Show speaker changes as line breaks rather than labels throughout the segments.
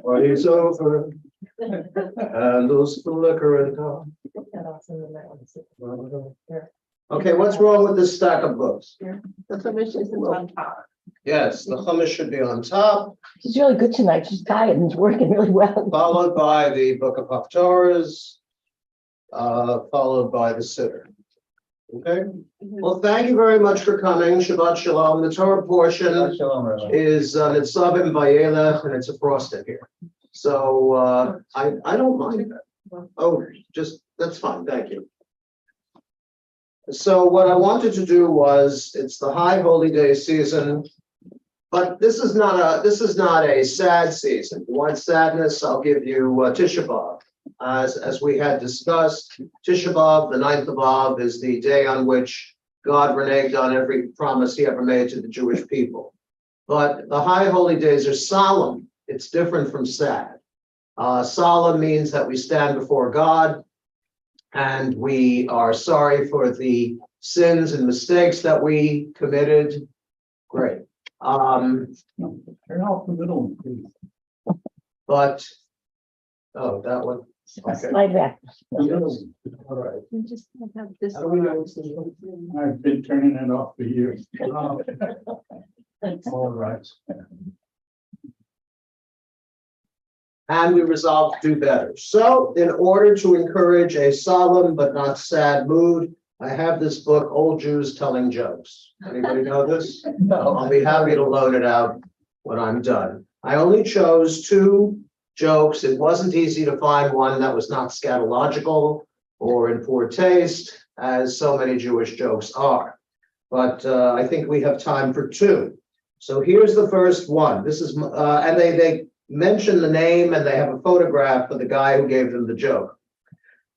Party's over. Handles the liquor and come. Okay, what's wrong with this stack of books?
The Chumash isn't on top.
Yes, the hummus should be on top,
She's really good tonight. She's tired and it's working really well.
followed by the Book of Haftarahs, followed by the Siddur. Okay, well, thank you very much for coming. Shabbat Shalom. The Torah portion is Nitzavim Vayelech, and it's acrostic here. So I don't mind that. Oh, just that's fine. Thank you. So what I wanted to do was, it's the high holy day season, but this is not a sad season. If you want sadness, I'll give you Tisha B'Av. As we had discussed, Tisha B'Av, the 9th of Av, is the day on which God reneged on every promise he ever made to the Jewish people. But the high holy days are solemn. It's different from sad. Solemn means that we stand before God and we are sorry for the sins and mistakes that we committed. Great.
Turn off the middle, please.
But, oh, that one. Okay.
Slide back.
All right.
We just have this.
How do we know it's
I've been turning it off for years. All right.
And we resolved to do better. So in order to encourage a solemn but not sad mood, I have this book, Old Jews Telling Jokes. Anybody know this?
No.
I'll be happy to loan it out when I'm done. I only chose 2 jokes. It wasn't easy to find one that was not scatological or in poor taste, as so many Jewish jokes are. But I think we have time for 2. So here's the first one. This is, and they mention the name and they have a photograph of the guy who gave them the joke.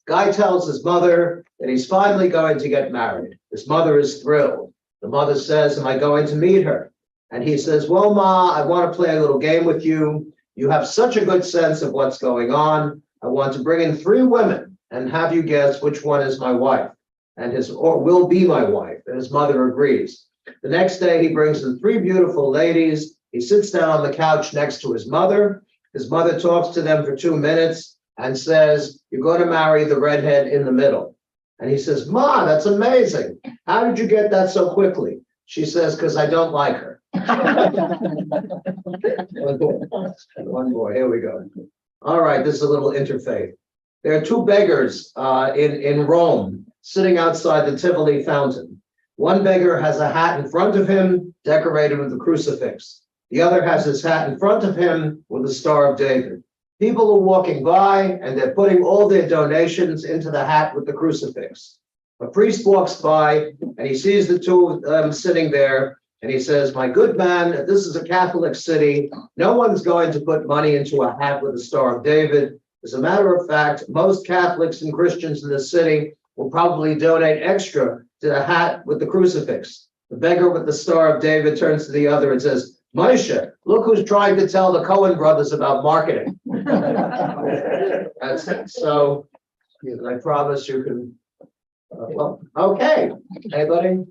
Guy tells his mother that he's finally going to get married. His mother is thrilled. The mother says, "Am I going to meet her?" And he says, "Well, Ma, I want to play a little game with you. You have such a good sense of what's going on. I want to bring in 3 women and have you guess which one is my wife and or will be my wife." And his mother agrees. The next day he brings in 3 beautiful ladies. He sits down on the couch next to his mother. His mother talks to them for 2 minutes and says, "You're going to marry the redhead in the middle." And he says, "Ma, that's amazing. How did you get that so quickly?" She says, "Because I don't like her." One more. Here we go. All right, this is a little interfaith. There are 2 beggars in Rome sitting outside the Tivoli fountain. One beggar has a hat in front of him decorated with a crucifix. The other has his hat in front of him with the Star of David. People are walking by and they're putting all their donations into the hat with the crucifix. A priest walks by and he sees the 2 of them sitting there and he says, "My good man, this is a Catholic city. No one's going to put money into a hat with the Star of David. As a matter of fact, most Catholics and Christians in the city will probably donate extra to the hat with the crucifix." The beggar with the Star of David turns to the other and says, "Moshe, look who's trying to tell the Cohen brothers about marketing." That's it. So I promise you can, well, okay. Anybody?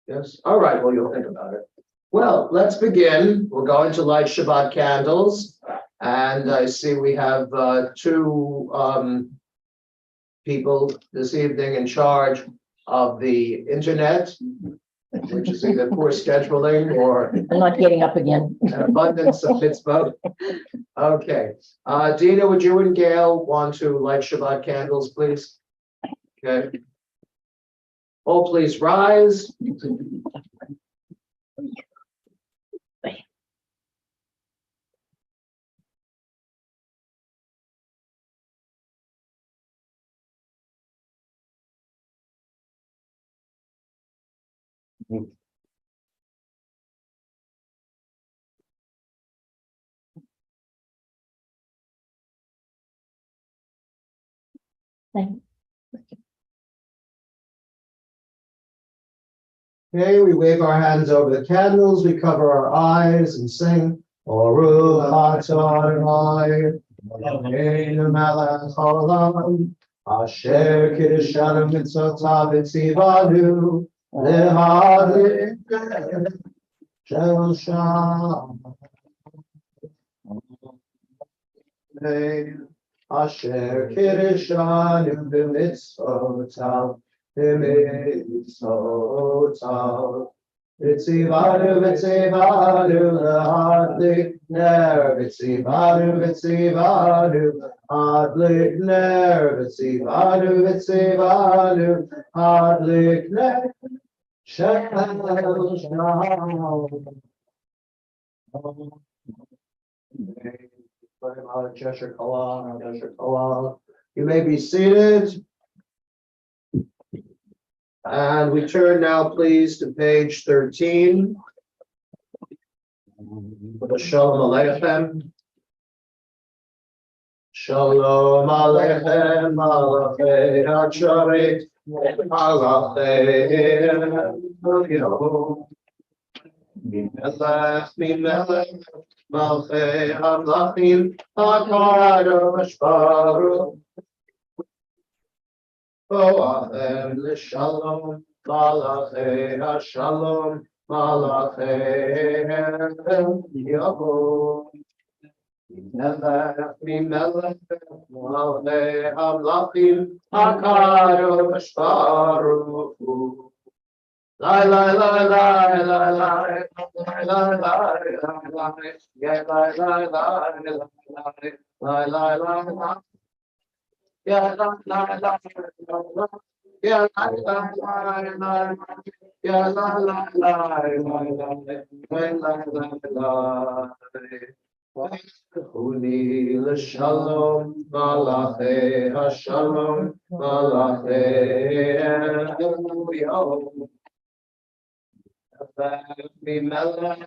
Yes? All right, well, you'll think about it. Well, let's begin. We're going to light Shabbat candles. And I see we have 2 people this evening in charge of the internet, which is either poor scheduling or
I'm not getting up again.
an abundance of mitzvot. Okay. Dina, would you and Gail want to light Shabbat candles, please? Okay. Oh, please rise. Okay, we wave our hands over the candles, we cover our eyes and sing. Baruch Adonai, Eloheinu melech haolam, asher kiddushanu mitzotav v'tzivanu, l'hadlik shel Shabbat. Asher Kirishanu b'mitzvotav, b'mitzvotav. Vitzivanu, vitzivanu, hadlik ner, vitzivanu, vitzivanu, hadlik ner, vitzivanu, vitzivanu, hadlik ner, shekel Cheshire Kalal. You may be seated. And we turn now, please, to page 13. Shalom Aleichem. Shalom Aleichem, Malachei HaSharet, Malachei Elyon. Mimelech, Malchei HaMlachim, HaKadosh Baruch. Boachem l'shalom, Malachei HaShalom, Malachei Elyon. Mimelech, Malchei HaMlachim, HaKadosh Baruch. Lie, lie, lie, lie, lie, lie, lie, lie, lie, lie, yeah, lie, lie, lie, lie, lie, lie, lie, yeah, lie, lie, lie, yeah, lie, lie, lie, yeah, lie, lie, lie, lie. Huni l'shalom, malachei hashalom, malachei elyon. Mimelech,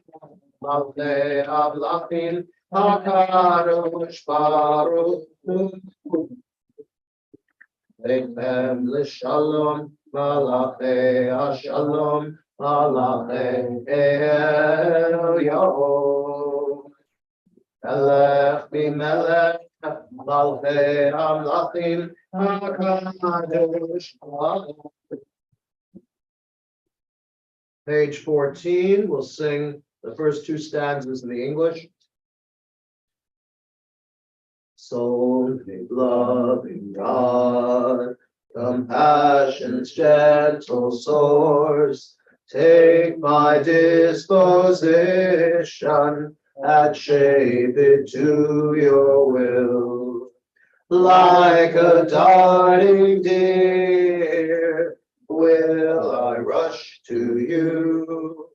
Malchei HaMlachim, HaKadosh Baruch. Leichem l'shalom, Malachei HaShalom, Malachei Elyon. Melech Mimelech, Malchei HaMlachim, HaKadosh Baruch. Page 14, we'll sing the first two stanzas in the English. So loving God, compassion's gentle source, take my disposition and shape it to your will. Like a darting deer, will I rush to you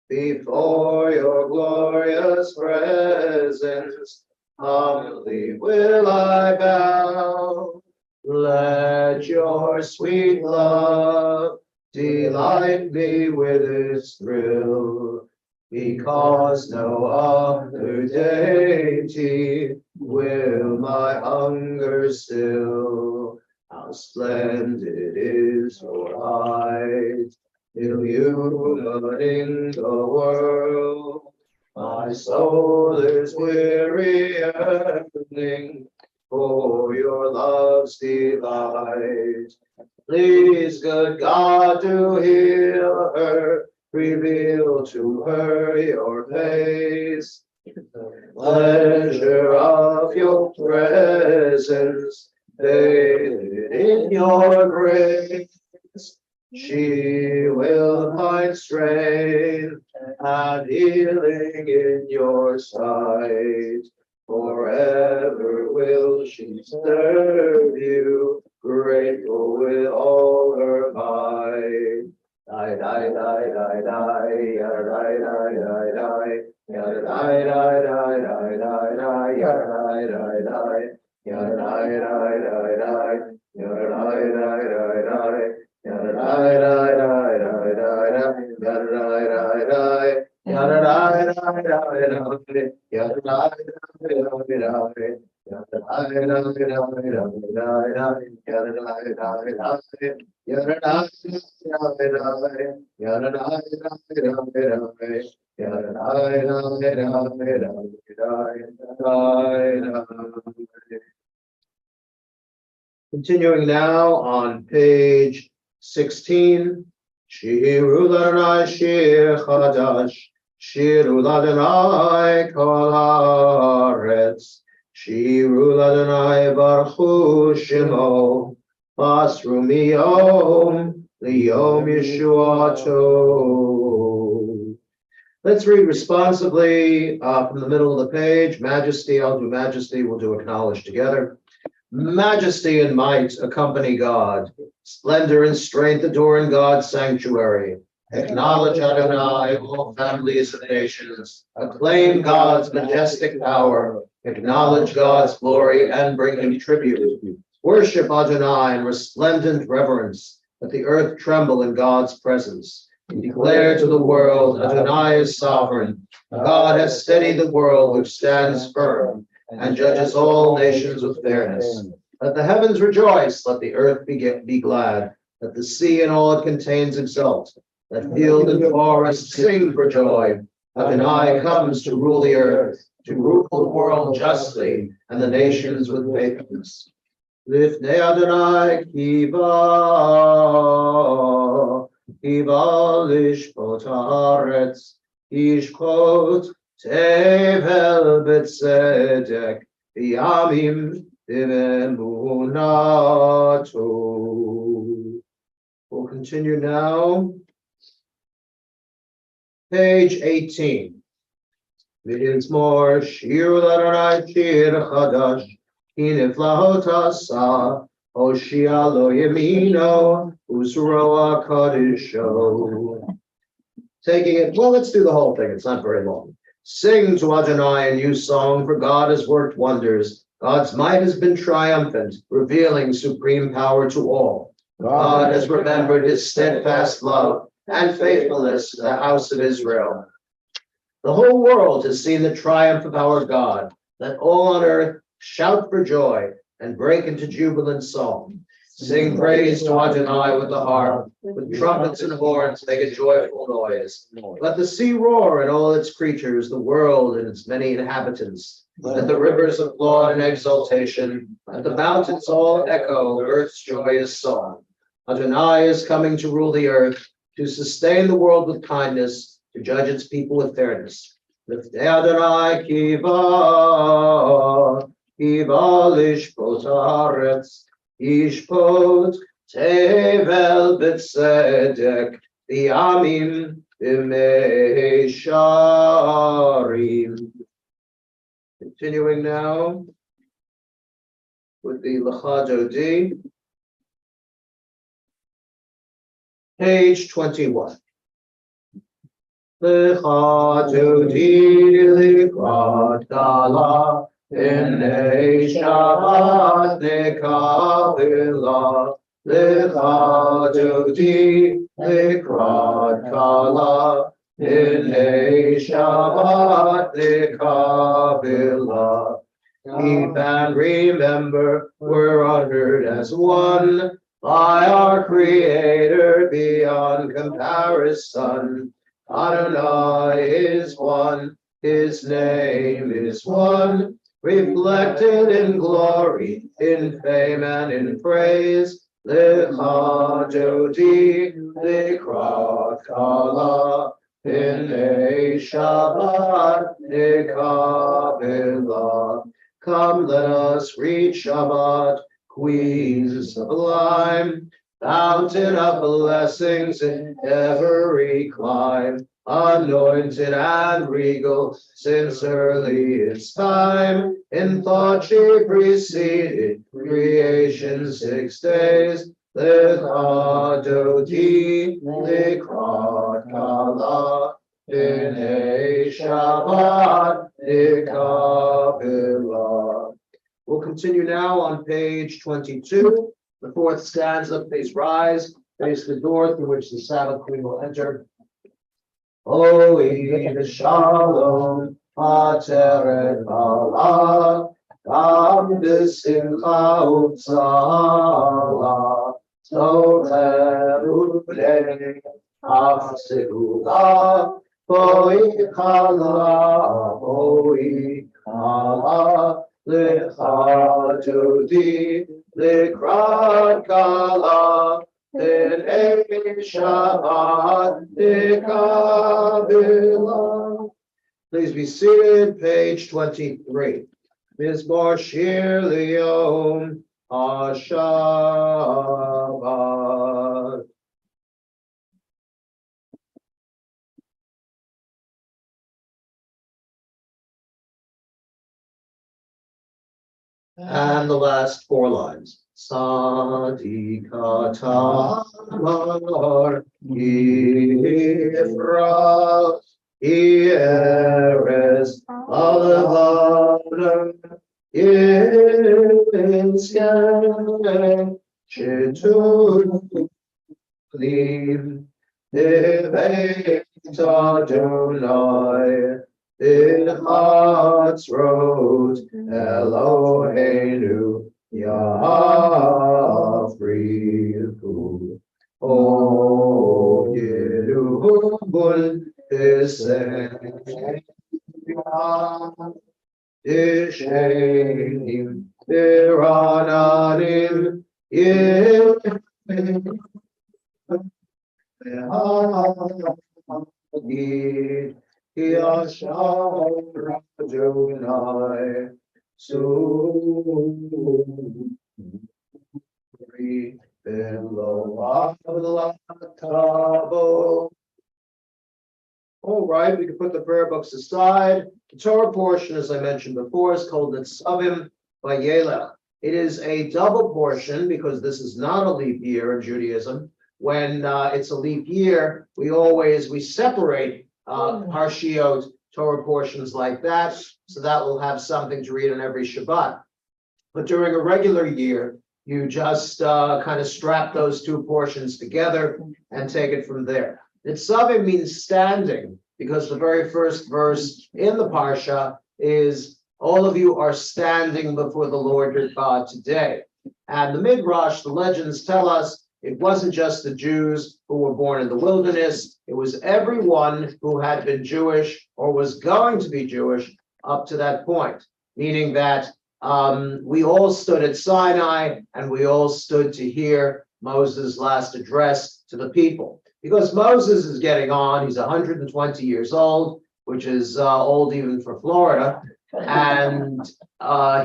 before your glorious presence? Humbly will I bow. Let your sweet love delight me with its thrill, because no other deity will my hunger still. How splendid is your light, illuminating the world. My soul is weary, yearning for your love's delight. Please, good God, to heal her, reveal to her your face. The pleasure of your presence, bathed in your grace, she will find strength and healing in your sight. Forever will she serve you, grateful with all her might. Die, die, die, die, die, die, die, die, die, die, die, die, die, die, die, die, die. Yada die die die die, yada die die die die, yada die die die die die, yada die die die, yada die die die die, yada die die die die, yada die die die die, yada die die die. Continuing now on page 16. Shiru l'Adonai shir chadash, shiru l'Adonai kol haaretz, Shiru Adonai Baruch Shemo, Basru Miyom, Liyom Yeshuato. Let's read responsibly from the middle of the page. Majesty, I'll do majesty, we'll do acknowledge together. Majesty and might accompany God. Splendor and strength adorn God's sanctuary. Acknowledge Adonai, all families of nations. Acclaim God's majestic power. Acknowledge God's glory and bring him tribute. Worship Adonai in resplendent reverence. Let the earth tremble in God's presence. Declare to the world, Adonai is sovereign. God has steadied the world which stands firm and judges all nations with fairness. Let the heavens rejoice, let the earth be glad. Let the sea and all it contains exult. Let field and forest sing for joy. Adonai comes to rule the earth, to rule the world justly, and the nations with faithfulness. Lifnei Adonai kiva, kiva lishpot haaretz, ishpot tevel b'tzedek, b'yamim b'emunato. We'll continue now. Page 18. Begins more. Shir Adonai shir chadash, kiniflahot asa, Hoshia lo yamino, usroa kadisho. Taking it, well, let's do the whole thing. It's not very long. Sing to Adonai a new song, for God has worked wonders. God's might has been triumphant, revealing supreme power to all. God has remembered his steadfast love and faithfulness to the house of Israel. The whole world has seen the triumph of our God. Let all on earth shout for joy and break into jubilant song. Sing praise to Adonai with the harp, with trumpets and horns, make a joyful noise. Let the sea roar and all its creatures, the world and its many inhabitants. Let the rivers applaud in exultation, let the mountains all echo earth's joyous song. Adonai is coming to rule the earth, to sustain the world with kindness, to judge its people with fairness. Lifnei Adonai kiva, kiva lishpot haaretz, ishpot tevel b'tzedek, b'yamim b'meisharim. Continuing now with the Lecha Dodi. Page 21. Lecha Dodi likrat gala, B'nei Shabbat nekabela. Lecha Dodi likrat gala, B'nei Shabbat nekabela. Keep and remember, we're honored as one by our Creator beyond comparison. Adonai is one, his name is one, reflected in glory, in fame and in praise. Lecha Dodi likrat kala, B'nei Shabbat nekabela. Come, let us read Shabbat, Queen sublime, fountain of blessings in every clime, anointed and regal since earliest time. In thought she preceded creation 6 days. Lecha Dodi likrat kala, B'nei Shabbat nekabela. We'll continue now on page 22. The fourth stanza, please rise, face the door through which the Sabbath Queen will enter. Holy Shalom, Mater et Bala, Gam b'simcha u'tzala, Toleru b'nei ha'segula, Boi kala, Lecha Dodi likrat kala, B'nei Shabbat nekabela. Please be seated, page 23. Mizmor Shir Liyom HaShabbat. And the last four lines. Sadikatamar Yifra Yeres Alavana Yisken Shetu Lim Devei Adonai in heart's road, Eloheinu, Yafriku. O Yerubun, Ishenim, Irananim, Yid, Yashar Rajonai, Suri, Below Tabo. All right, we can put the prayer books aside. The Torah portion, as I mentioned before, is called Nitzavim Vayelech. It is a double portion because this is not a leap year in Judaism. When it's a leap year, we separate Parshiot Torah portions like that, so that will have something to read on every Shabbat. But during a regular year, you just kind of strap those two portions together and take it from there. Nitzavim means standing, because the very first verse in the Parsha is, all of you are standing before the Lord your God today. And the Midrash, the legends tell us, it wasn't just the Jews who were born in the wilderness, it was everyone who had been Jewish or was going to be Jewish up to that point, meaning that we all stood at Sinai and we all stood to hear Moses' last address to the people. Because Moses is getting on, he's 120 years old, which is old even for Florida, and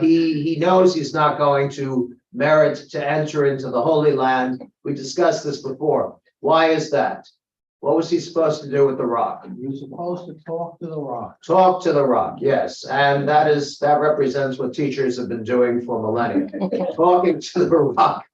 he knows he's not going to merit to enter into the Holy Land. We discussed this before. Why is that? What was he supposed to do with the rock?
You're supposed to talk to the rock.
Talk to the rock, yes. And that represents what teachers have been doing for millennia. Talking to the rock.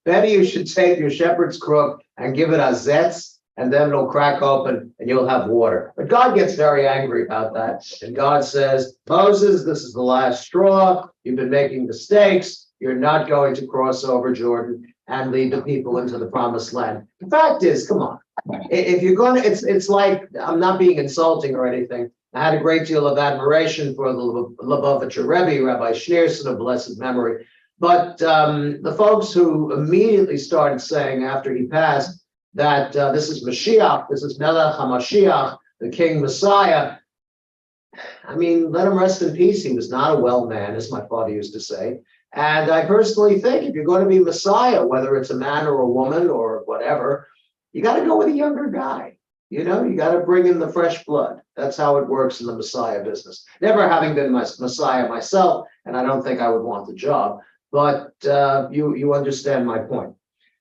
Maybe you should take your shepherd's crook and give it a zetz, and then it'll crack open and you'll have water. But God gets very angry about that. And God says, Moses, this is the last straw. You've been making mistakes. You're not going to cross over Jordan and lead the people into the promised land. The fact is, come on. If you're going to, it's like, I'm not being insulting or anything. I had a great deal of admiration for the Lubavitcher Rebbe, Rabbi Schneerson of blessed memory. But the folks who immediately started saying after he passed that this is Mashiach, this is Melech HaMashiach, the King Messiah. I mean, let him rest in peace. He was not a well man, as my father used to say. And I personally think if you're going to be Messiah, whether it's a man or a woman or whatever, you got to go with a younger guy. You know, you got to bring in the fresh blood. That's how it works in the Messiah business. Never having been Messiah myself, and I don't think I would want the job, but you understand my point.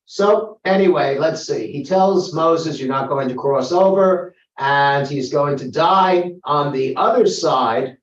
So anyway, let's see. He tells Moses, you're not going to cross over, and he's going to die on the other side.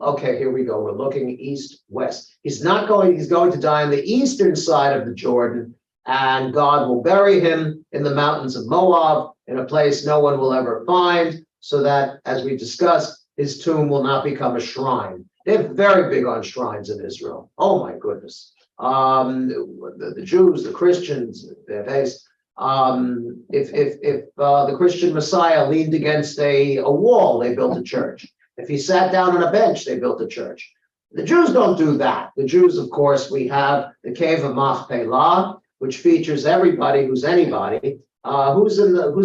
Okay, here we go. We're looking east-west. He's going to die on the eastern side of the Jordan, and God will bury him in the mountains of Moab, in a place no one will ever find, so that, as we discussed, his tomb will not become a shrine. They're very big on shrines in Israel. Oh my goodness. The Jews, the Christians, their base. If the Christian Messiah leaned against a wall, they built a church. If he sat down on a bench, they built a church. The Jews don't do that. The Jews, of course, we have the cave of Machpelah, which features everybody who's anybody. Who's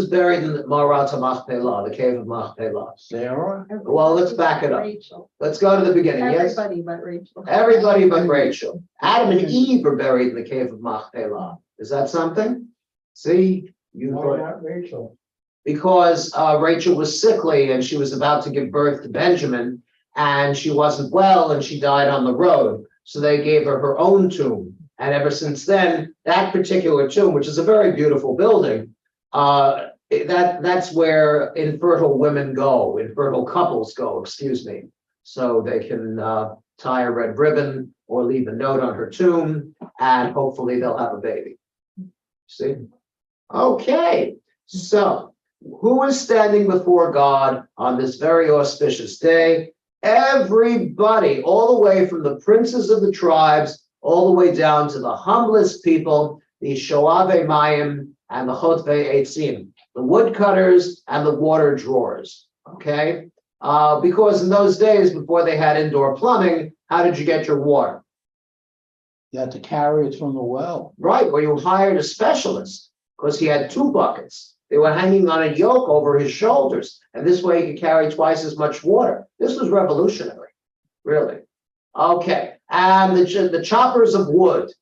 buried in the Marat Machpelah, the cave of Machpelah?
Sarah?
Well, let's back it up.
Rachel.
Let's go to the beginning. Yes.
Everybody but Rachel.
Everybody but Rachel. Adam and Eve are buried in the cave of Machpelah. Is that something? See, you
No,
thought
not Rachel.
because Rachel was sickly and she was about to give birth to Benjamin, and she wasn't well and she died on the road. So they gave her her own tomb. And ever since then, that particular tomb, which is a very beautiful building, that's where infertile women go, infertile couples go, excuse me. So they can tie a red ribbon or leave a note on her tomb, and hopefully they'll have a baby. See? Okay, so who is standing before God on this very auspicious day? Everybody, all the way from the princes of the tribes, all the way down to the humblest people, the Shoave Mayim and the Chotve Eitzim, the woodcutters and the water drawers, okay? Because in those days, before they had indoor plumbing, how did you get your water?
You had to carry it from the well.
Right, well, you hired a specialist because he had 2 buckets. They were hanging on a yoke over his shoulders, and this way he could carry twice as much water. This was revolutionary, really. Okay, and the choppers of wood.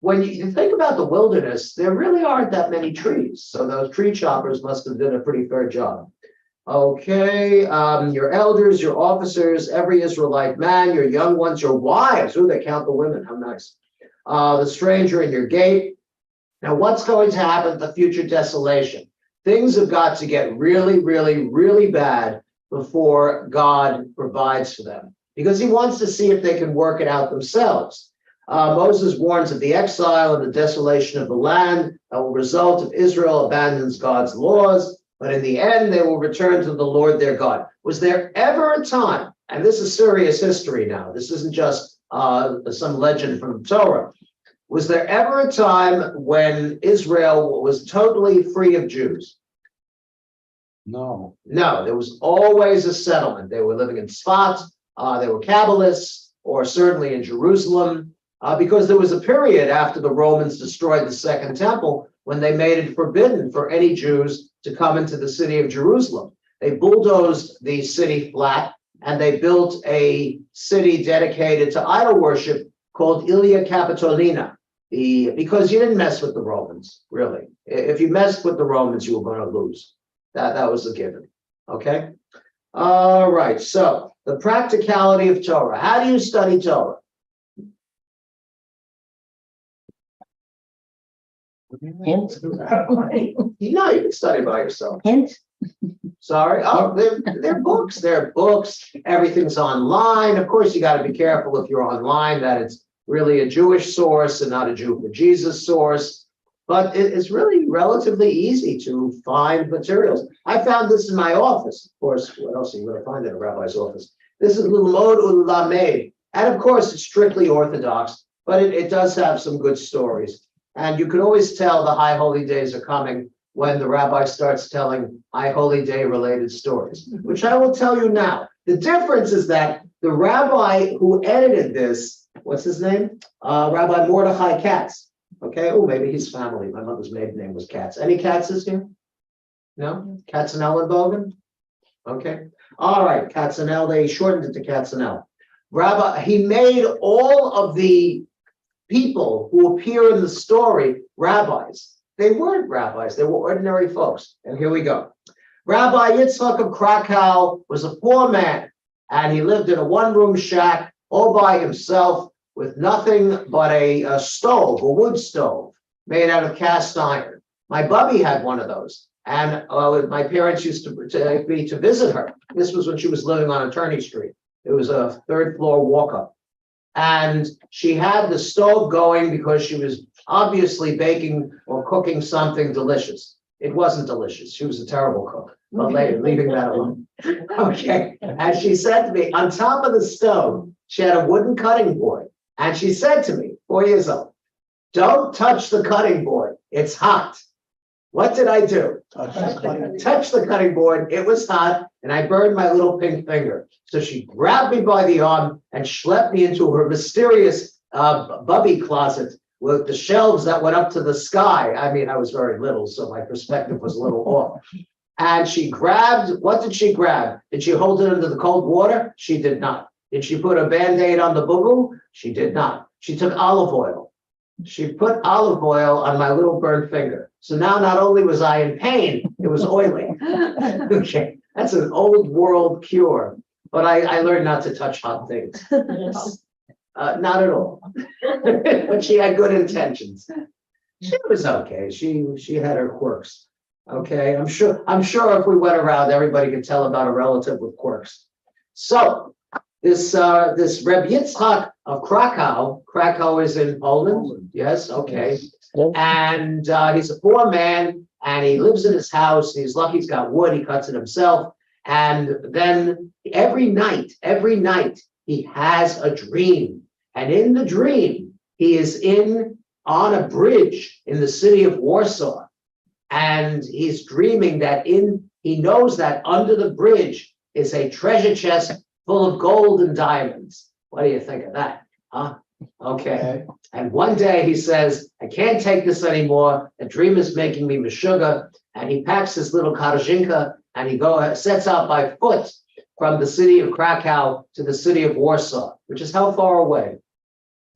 When you think about the wilderness, there really aren't that many trees. So those tree choppers must have done a pretty fair job. Okay, your elders, your officers, every Israelite man, your young ones, your wives. Ooh, they count the women. How nice. The stranger in your gate. Now, what's going to happen at the future desolation? Things have got to get really, really, really bad before God provides for them, because he wants to see if they can work it out themselves. Moses warns of the exile and the desolation of the land that will result if Israel abandons God's laws, but in the end, they will return to the Lord their God. Was there ever a time, and this is serious history now, this isn't just some legend from the Torah, was there ever a time when Israel was totally free of Jews?
No.
No, there was always a settlement. They were living in Sfat, they were Kabbalists, or certainly in Jerusalem, because there was a period after the Romans destroyed the Second Temple when they made it forbidden for any Jews to come into the city of Jerusalem. They bulldozed the city flat, and they built a city dedicated to idol worship called Ilia Capitolina, because you didn't mess with the Romans, really. If you messed with the Romans, you were going to lose. That was a given, okay? All right, so the practicality of Torah. How do you study Torah?
Hint.
No, you can study by yourself.
Hint.
Sorry. Oh, they're books. They're books. Everything's online. Of course, you got to be careful if you're online that it's really a Jewish source and not a Jew for Jesus source. But it's really relatively easy to find materials. I found this in my office. Of course, what else are you going to find in a rabbi's office? This is Lilmod Ulamed. And of course, it's strictly Orthodox, but it does have some good stories. And you can always tell the High Holy Days are coming when the rabbi starts telling High Holy Day related stories, which I will tell you now. The difference is that the rabbi who edited this, what's his name? Rabbi Mordechai Katz. Okay, oh, maybe he's family. My mother's maiden name was Katz. Any Katzes here? No? Katzenell and Bogan? Okay. All right, Katzenell, they shortened it to Katzenell. Rabbi, he made all of the people who appear in the story rabbis. They weren't rabbis, they were ordinary folks. And here we go. Rabbi Yitzchak of Krakow was a poor man, and he lived in a one-room shack all by himself with nothing but a stove, a wood stove, made out of cast iron. My bubby had one of those, and my parents used to take me to visit her. This was when she was living on Attorney Street. It was a third-floor walk-up. And she had the stove going because she was obviously baking or cooking something delicious. It wasn't delicious. She was a terrible cook, but later, leaving that alone. Okay. And she said to me, on top of the stove, she had a wooden cutting board. And she said to me, 4 years old, don't touch the cutting board. It's hot. What did I do? Touch the cutting board. It was hot, and I burned my little pink finger. So she grabbed me by the arm and schlepped me into her mysterious bubby closet with the shelves that went up to the sky. I mean, I was very little, so my perspective was a little off. And she grabbed, what did she grab? Did she hold it under the cold water? She did not. Did she put a Band-Aid on the boo-boo? She did not. She took olive oil. She put olive oil on my little burnt finger. So now not only was I in pain, it was oily. Okay, that's an old world cure. but I learned not to touch hot things. Not at all. But she had good intentions. She was okay. She had her quirks. Okay, I'm sure if we went around, everybody could tell about a relative with quirks. So this Reb Yitzchak of Krakow is in Poland. Yes, okay. And he's a poor man, and he lives in his house. He's lucky he's got wood. He cuts it himself. And then every night, he has a dream. And in the dream, he is on a bridge in the city of Warsaw. And he's dreaming that he knows that under the bridge is a treasure chest full of gold and diamonds. What do you think of that? Huh? Okay. And one day he says, I can't take this anymore. The dream is making me meshuggah. And he packs his little karzhinka and he sets out by foot from the city of Krakow to the city of Warsaw, which is how far away?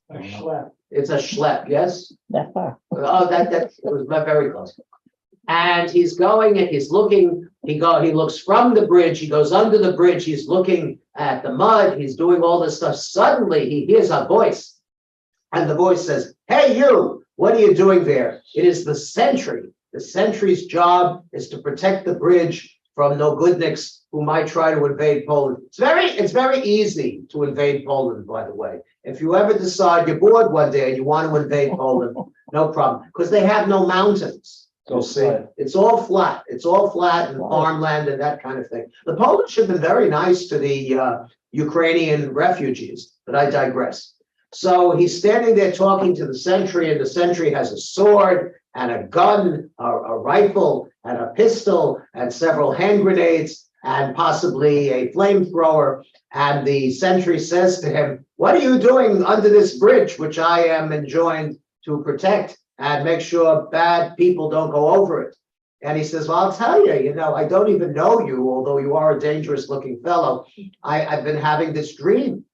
A schlep.
It's a schlep, yes?
That far.
Oh, that was very close. And he's going and he's looking, he looks from the bridge, he goes under the bridge, he's looking at the mud, he's doing all this stuff. Suddenly he hears a voice. And the voice says, hey, you, what are you doing there? It is the sentry. The sentry's job is to protect the bridge from no-goodniks who might try to invade Poland. It's very easy to invade Poland, by the way. If you ever decide you're bored one day and you want to invade Poland, no problem, because they have no mountains. You see, it's all flat. It's all flat and farmland and that kind of thing. The Polish have been very nice to the Ukrainian refugees, but I digress. So he's standing there talking to the sentry, and the sentry has a sword and a gun, a rifle and a pistol and several hand grenades and possibly a flamethrower. And the sentry says to him, what are you doing under this bridge, which I am enjoined to protect and make sure bad people don't go over it? And he says, well, I'll tell you, I don't even know you, although you are a dangerous looking fellow. I've been having this dream.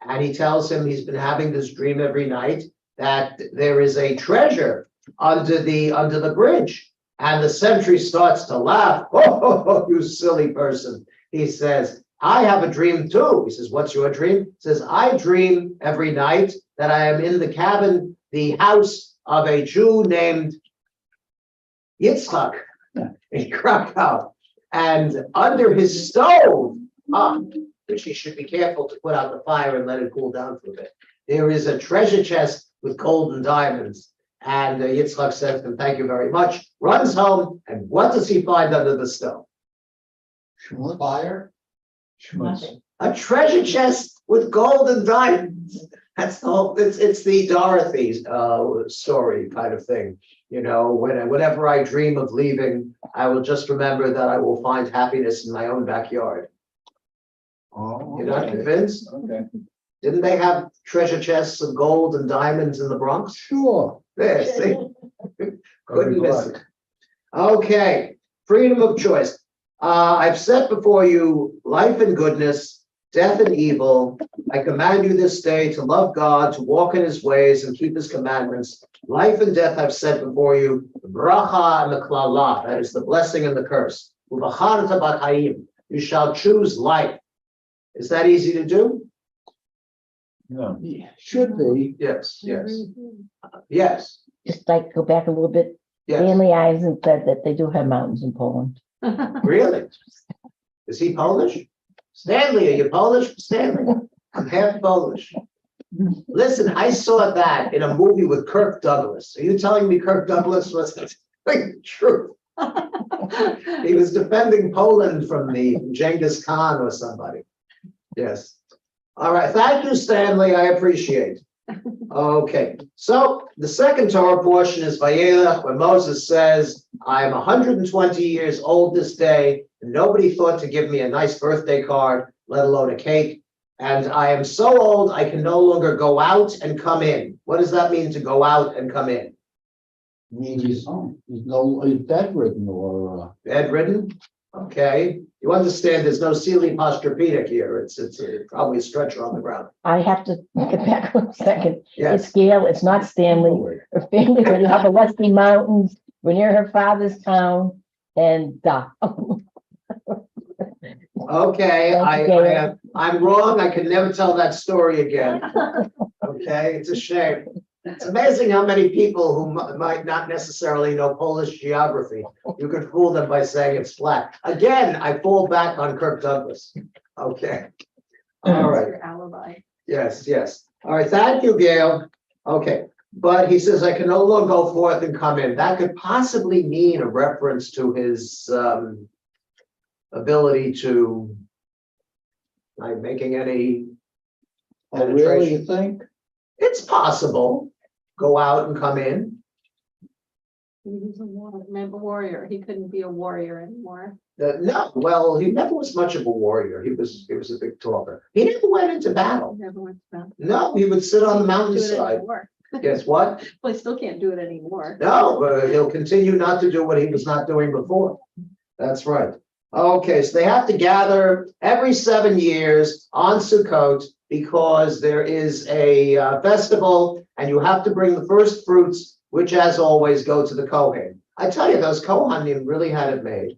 And he tells him he's been having this dream every night that there is a treasure under the bridge. And the sentry starts to laugh. Oh, you silly person. He says, I have a dream too. He says, what's your dream? He says, I dream every night that I am in the house of a Jew named Yitzchak in Krakow. And under his stove, which he should be careful to put out the fire and let it cool down for a bit, there is a treasure chest with gold and diamonds. And Yitzchak says to him, thank you very much, runs home, and what does he find under the stove?
Fire?
A treasure chest with gold and diamonds. That's the whole, it's the Dorothy story kind of thing. Whenever I dream of leaving, I will just remember that I will find happiness in my own backyard.
Oh,
You're not convinced?
Okay.
Didn't they have treasure chests of gold and diamonds in the Bronx?
Sure.
There, see? Couldn't miss it. Okay, freedom of choice. I've set before you life and goodness, death and evil. I command you this day to love God, to walk in his ways and keep his commandments. Life and death I've set before you, the bracha and the klala, that is the blessing and the curse. Uvacharta b'chaim, you shall choose life. Is that easy to do?
No. Should be.
Yes. Yes.
Just like go back a little bit.
Yes.
Stanley Eisen said that they do have mountains in Poland.
Really? Is he Polish? Stanley, are you Polish? Stanley, I'm half Polish. Listen, I saw that in a movie with Kirk Douglas. Are you telling me Kirk Douglas was the truth? He was defending Poland from Genghis Khan or somebody. Yes. All right. Thank you, Stanley. I appreciate it. Okay. So the second Torah portion is Vayelech, where Moses says, I am 120 years old this day, and nobody thought to give me a nice birthday card, let alone a cake. And I am so old, I can no longer go out and come in. What does that mean, to go out and come in?
Means he's bedridden or
Bedridden? Okay. You understand there's no Sealy Posturepedic here. It's probably a stretcher on the ground.
I have to get back one second.
Yes.
It's Gail, it's not Stanley. Her family would have the Western Mountains. We're near her father's town, and
Okay,
Thank you,
I'm wrong. I can never tell that story again. Okay, it's a shame. It's amazing how many people who might not necessarily know Polish geography, you can fool them by saying it's flat. Again, I fall back on Kirk Douglas. Okay. All right.
Your alibi.
Yes, yes. All right, thank you, Gail. Okay, but he says I can no longer go forth and come in. That could possibly mean a reference to his ability to, like, making any
Oh, really, you
penetration.
think?
It's possible. Go out and come in.
He was a warrior. He couldn't be a warrior anymore.
No, well, he never was much of a warrior. He was a big talker. He never went into
He
battle.
never went to battle.
No, he would sit on the
Can't do it
mountainside.
anymore.
Guess what?
Well, he still can't do it anymore.
No, he'll continue not to do what he was not doing before. That's right. Okay, so they have to gather every 7 years on Sukkot because there is a festival and you have to bring the first fruits, which as always go to the Kohen. I tell you, those Kohanim really had it made,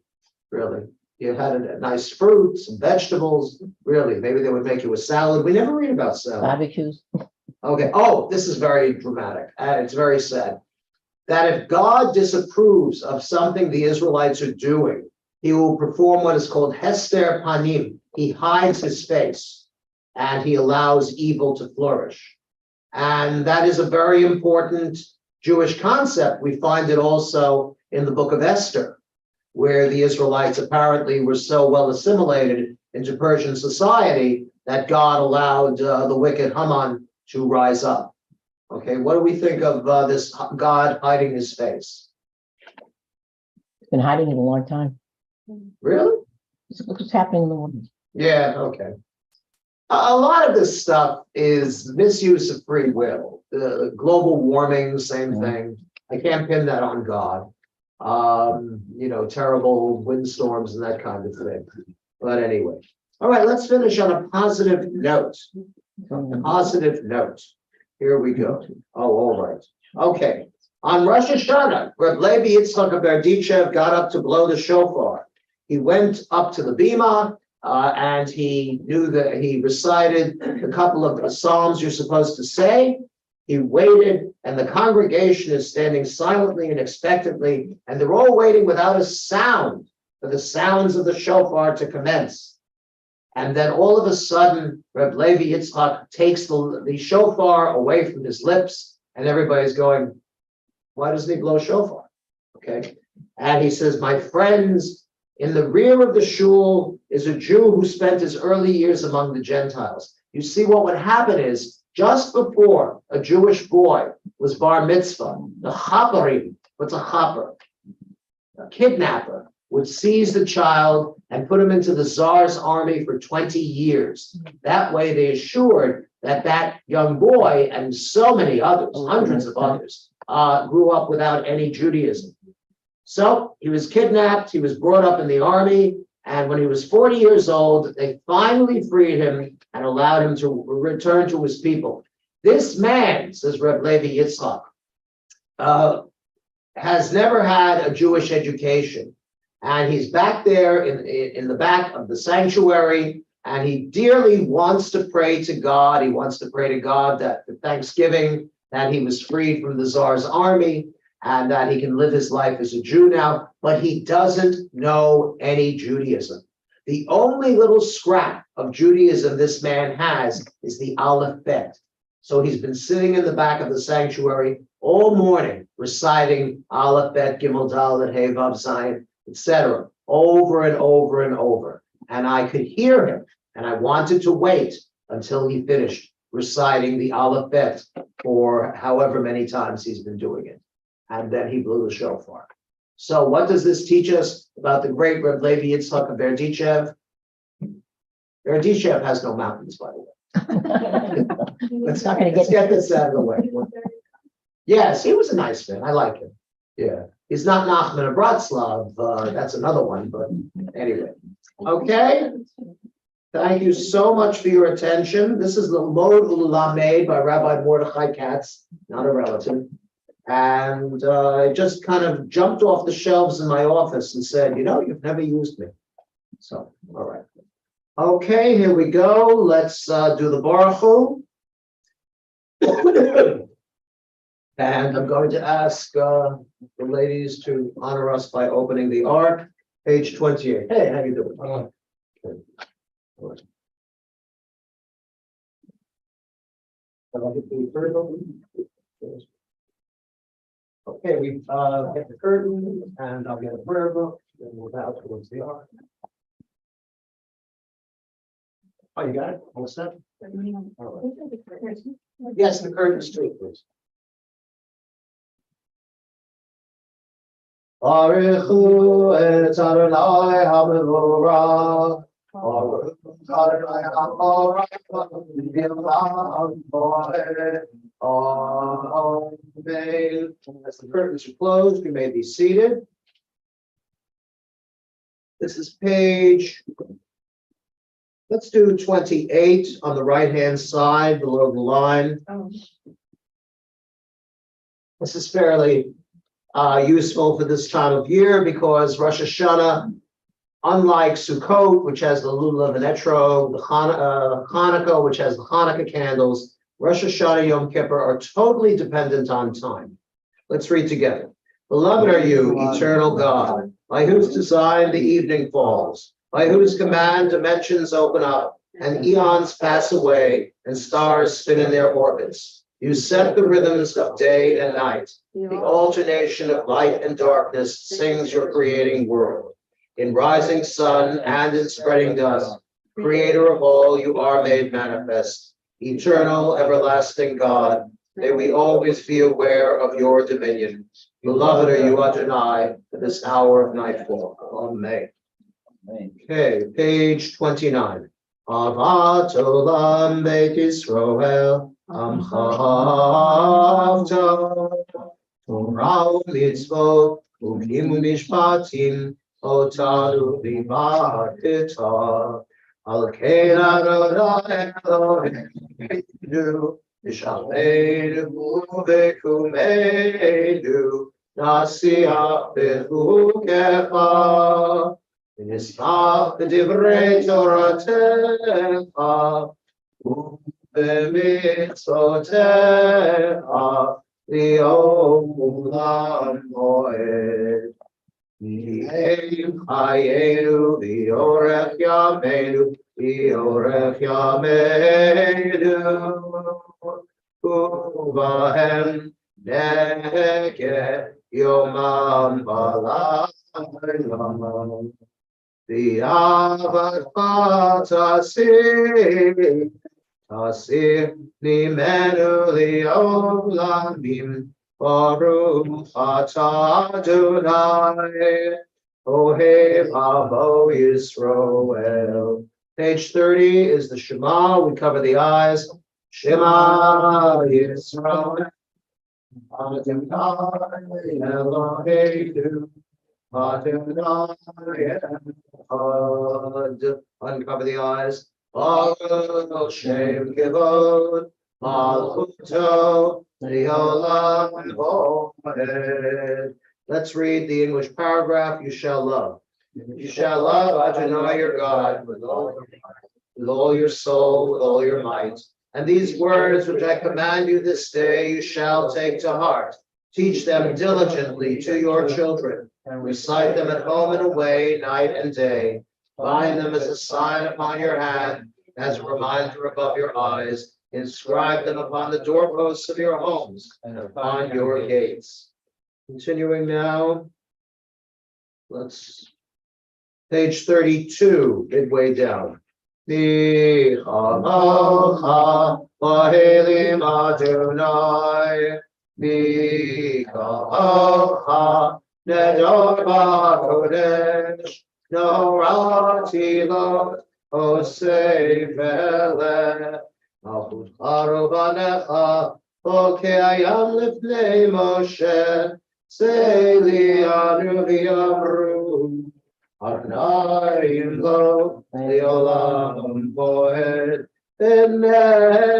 really. You had a nice fruit, some vegetables, really. Maybe they would make you a salad. We never read about salad.
Barbecues.
Okay, oh, this is very dramatic, and it's very sad. That if God disapproves of something the Israelites are doing, he will perform what is called Hester Panim. He hides his face, and he allows evil to flourish. And that is a very important Jewish concept. We find it also in the book of Esther, where the Israelites apparently were so well assimilated into Persian society that God allowed the wicked Haman to rise up. Okay, what do we think of this God hiding his face?
It's been hiding it a long time.
Really?
Look what's happening in the world.
Yeah, okay. A lot of this stuff is misuse of free will. Global warming, same thing. I can't pin that on God. Terrible windstorms and that kind of thing. But anyway. All right, let's finish on a positive note. A positive note. Here we go. Oh, all right. Okay. On Rosh Hashanah, Reb Levi Yitzchak of Berdichev got up to blow the shofar. He went up to the bima and he knew that he recited a couple of psalms you're supposed to say. He waited, and the congregation is standing silently and expectantly, and they're all waiting without a sound for the sounds of the shofar to commence. And then all of a sudden, Reb Levi Yitzchak takes the shofar away from his lips, and everybody's going, why doesn't he blow shofar? Okay. And he says, my friends, in the rear of the shul is a Jew who spent his early years among the Gentiles. You see, what would happen is, just before a Jewish boy was bar mitzvah, the chaperim, what's a chaper? A kidnapper would seize the child and put him into the Tsar's army for 20 years. That way they assured that that young boy and so many others, hundreds of others, grew up without any Judaism. So he was kidnapped, he was brought up in the army, and when he was 40 years old, they finally freed him and allowed him to return to his people. This man, says Reb Levi Yitzchak, has never had a Jewish education. And he's back there in the back of the sanctuary, and he dearly wants to pray to God. He wants to pray to God that for Thanksgiving, that he was freed from the Tsar's army and that he can live his life as a Jew now, but he doesn't know any Judaism. The only little scrap of Judaism this man has is the Aleph Bet. So he's been sitting in the back of the sanctuary all morning, reciting Aleph Bet, Gimel Dalet, Hey Vav Zayin, etc., over and over and over. And I could hear him, and I wanted to wait until he finished reciting the Aleph Bet for however many times he's been doing it. And then he blew the shofar. So what does this teach us about the great Reb Levi Yitzchak of Berdichev? Berdichev has no mountains, by the way. Let's get this out of the way. Yes, he was a nice man. I like him. Yeah. He's not Nachman of Bratslav. That's another one, but anyway. Okay. Thank you so much for your attention. This is the Lod Ulamed by Rabbi Mordechai Katz, not a relative. And it just kind of jumped off the shelves in my office and said, you've never used me. So, all right. Okay, here we go. Let's do the Baruch Hu. And I'm going to ask the ladies to honor us by opening the Ark, page 28. Hey, how you doing? Good. Okay, we get the curtain and I'll get a prayer book and we'll bow towards the Ark. Oh, you got it? All set? All right. Yes, the curtains too, please. Arichu et Adonai HaMevorach. Baruch Adonai HaMevorach. Amen. As the curtains are closed, you may be seated. This is page, let's do 28 on the right-hand side below the line. This is fairly useful for this time of year because Rosh Hashanah, unlike Sukkot, which has the lulav and etrog, the Hanukkah, which has the Hanukkah candles, Rosh Hashanah, Yom Kippur are totally dependent on time. Let's read together. Beloved are you, eternal God, by whose design the evening falls, by whose command dimensions open up, and eons pass away, and stars spin in their orbits. You set the rhythms of day and night. The alternation of light and darkness sings your creating world. In rising sun and in spreading dusk, creator of all, you are made manifest. Eternal, everlasting God, may we always be aware of your dominion. Beloved are you, Adonai, at this hour of nightfall. Amen. Okay, page 29. Avat olam Beit Yisrael, Amcha Avta, Torah u'mitzvot, u'kim u'mishpatim, otanu v'marketa. Al kein Adonai Eloheinu, Yishalmeinu v'kumeinu, Nasiach b'chukecha, V'nismach b'divrei Toratecha, u'b'mitzvotecha, li'olam moed. V'yeim chayenu, v'yorech yameinu, v'yorech yameinu, u'bahem nekeh yomam v'layla. V'avatcha tasir nimenu li'olamim. Baruch atah Adonai, Ohev Avo Yisroel. Page 30 is the Shema. We cover the eyes. Shema Yisroel. Adonai Eloheinu. Adonai Echad. Uncover the eyes. Baruch Shem Kivod. Malchuto. Let's read the English paragraph. You shall love. You shall love Adonai your God with all your soul, with all your might. And these words which I command you this day, you shall take to heart. Teach them diligently to your children, and recite them at home and away, night and day. Bind them as a sign upon your hand, as a reminder above your eyes. Inscribe them upon the doorposts of your homes and upon your gates. Continuing now, let's page 32, midway down. Michalacha lahelim Adonai, Michalacha nedor b'kodesh, norati lo osei velech. Malchut Banecha, Okayam Lifnei Moshe, Seili Anu V'Yamru, Adonai Lo, Leolam Moed, Enemar,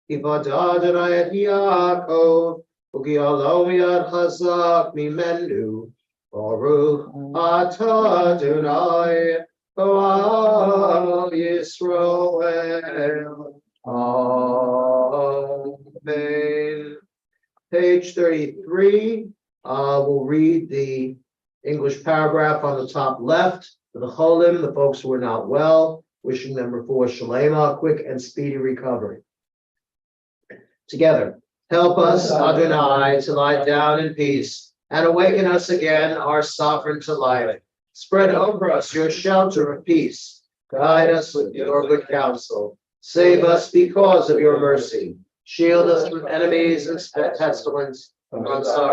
Kivod Adonai et Yaakov, Ukialom Yad Chazak Mimenu, Baruch Atah Adonai, Oam Yisrael. Amen. Page 33, we'll read the English paragraph on the top left. For the Cholim, the folks who are not well, wishing them refuah shalema, quick and speedy recovery. Together, help us, Adonai, to lie down in peace, and awaken us again, our sovereign to life. Spread over us your shelter of peace. Guide us with your good counsel. Save us because of your mercy. Shield us from enemies and pestilence, from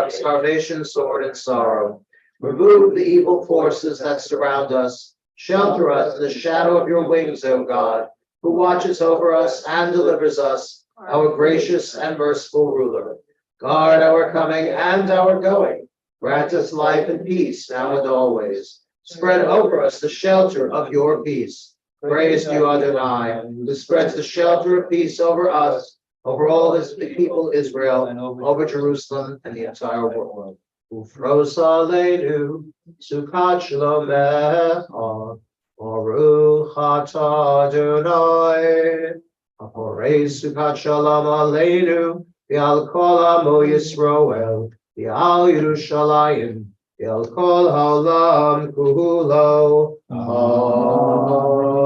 starvation, sword, and sorrow. Remove the evil forces that surround us. Shelter us in the shadow of your wings, O God, who watches over us and delivers us, our gracious and merciful ruler. Guard our coming and our going. Grant us life and peace now and always. Spread over us the shelter of your peace. Praise you, Adonai, who spreads the shelter of peace over us, over all his people Israel, and over Jerusalem and the entire world. Ufros aleinu, Sukkot Shlomecha, Baruch atah Adonai, Aporei Sukkot Shalom aleinu, V'al kol amo Yisroel, V'al Yerushalayim, V'al kol haolam kulo.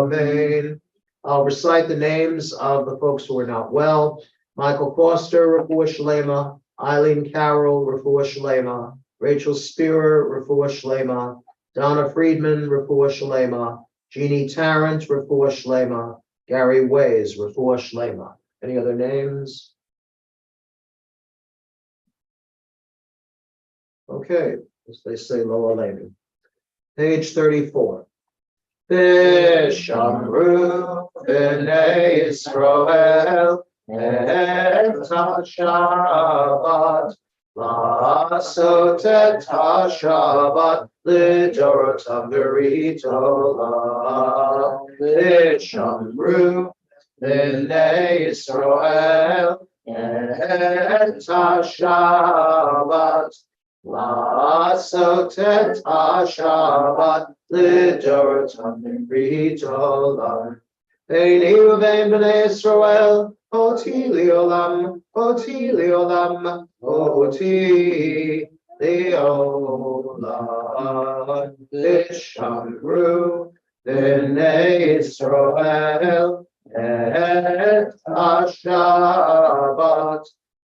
Amen. I'll recite the names of the folks who are not well. Michael Foster, refuah shalema. Eileen Carroll, refuah shalema. Rachel Spearer, refuah shalema. Donna Friedman, refuah shalema. Jeannie Tarrant, refuah shalema. Gary Ways, refuah shalema. Any other names? Okay, as they say, lo aleinu. Page 34. Vishamru b'nei Yisrael et ha-Shabbat la'asot et ha-Shabbat lidorotam v'ritolam. Vishamru b'nei Yisrael et ha-Shabbat la'asot et ha-Shabbat lidorotam v'ritolam. Eini uvein b'nei Yisrael, oti liolam, oti liolam, oti liolam. Vishamru b'nei Yisrael et ha-Shabbat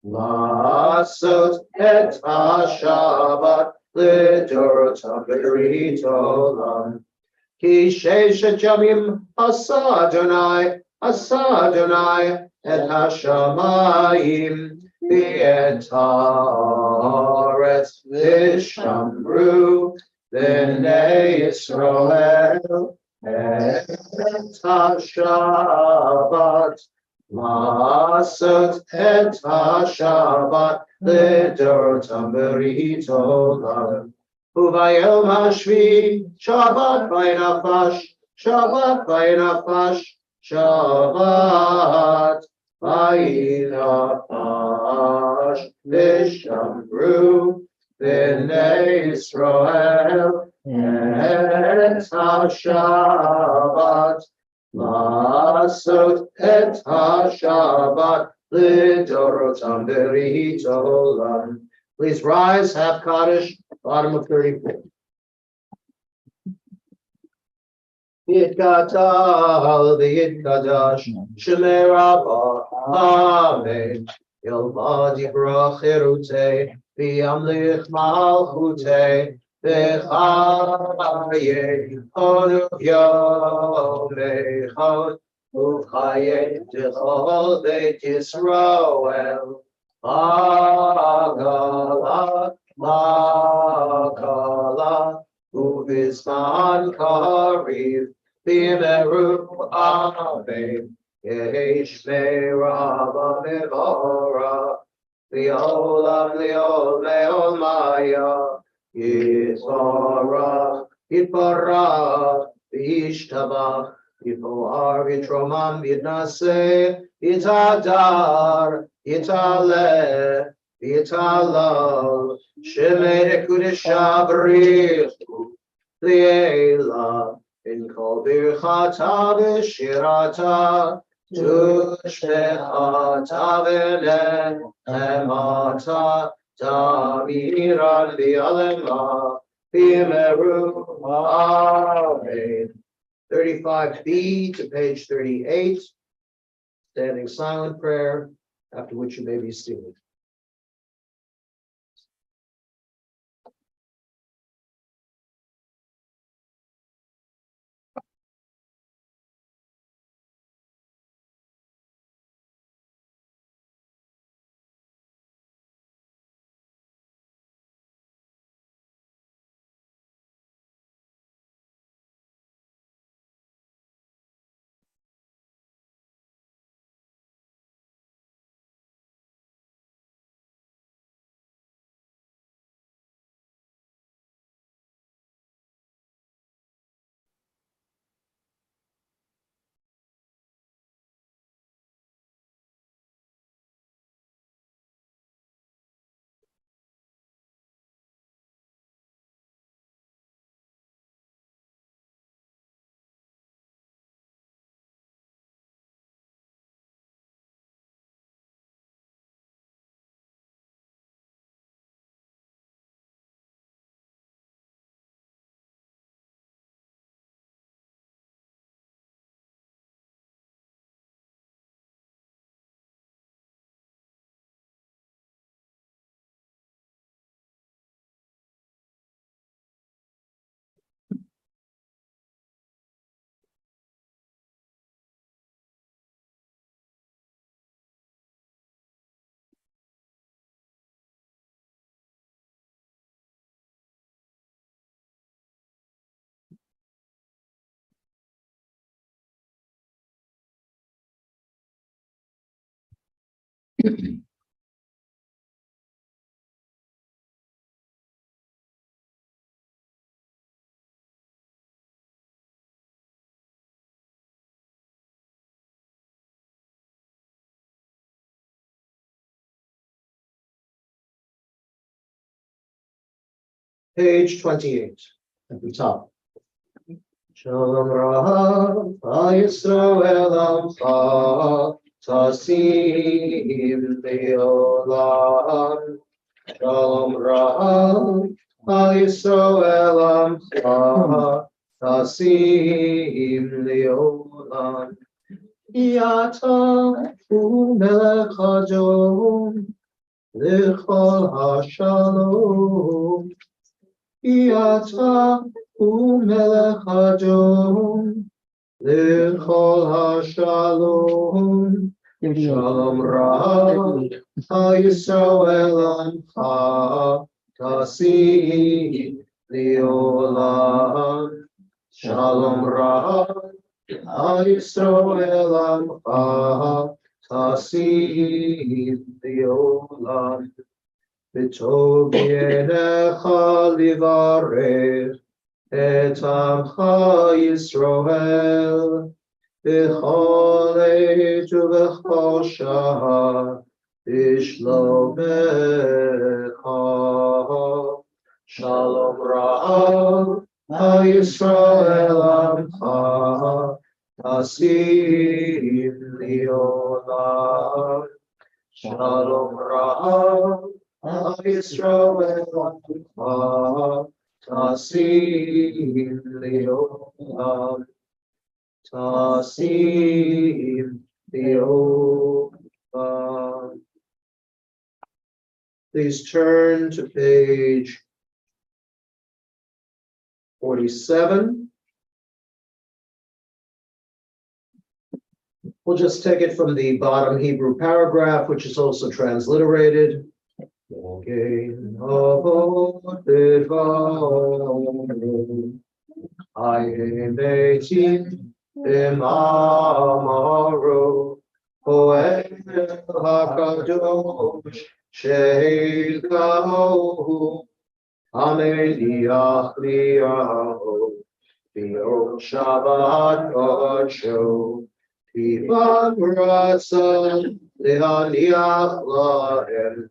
la'asot et ha-Shabbat lidorotam v'ritolam. Ki sheshet yamim asa Adonai et hashamayim v'et haaretz vishamru b'nei Yisrael et ha-Shabbat la'asot et ha-Shabbat lidorotam v'ritolam. Uvayom hashvi, Shabbat v'inafash, Shabbat v'inafash, Shabbat v'inafash. Vishamru b'nei Yisrael et ha-Shabbat la'asot et ha-Shabbat lidorotam v'ritolam. Please rise, have Kaddish. Bottom of 34. Yitgadal v'yitgadash Shemei Rabbah. Amen. Yilvad yibrach cherutei v'yamlich malchutei v'chayei onu yomei uvchayei d'chol beit Yisroel. Agalah Makala Ubizman Kariv Bimeru Amen Yesh Me'Rava Mevora Leolam Leol Leol Maya Yitbarach Yishtabach Yipoar Yitromam Yitnase Yitadar Yitaleh Yitalal Shemei Kudesh Abrichu Liela in kol birchata v'shirata, tushbechata v'nechemata, taviran v'yalema, v'yimeru, amen. 35B to page 38, standing silent prayer, after which you may be seated. Page 28, at the top. Shalom Rav, Yisrael Amcha, Tasim Leolam. Shalom Rav, Yisrael Amcha, Tasim Leolam. Yata Umelech Hadom, L'chol HaShalom. Yata umelech hadom, l'chol hashalom. Shalom Rav, Yisrael Amcha, Tasim Leolam. Shalom Rav, Yisrael Amcha, Tasim Leolam. V'tov yenecha livarech et amcha Yisroel b'chol eit u'b'chol shah b'shlomecha. Shalom Rav, Yisrael Amcha, Tasim Leolam. Shalom Rav, Yisrael Amcha, Tasim Leolam. Tasim Leolam. Please turn to page 47. We'll just take it from the bottom Hebrew paragraph, which is also transliterated. Shabbat Kodsho, Kivan Ratzon Le'aniach Lahem,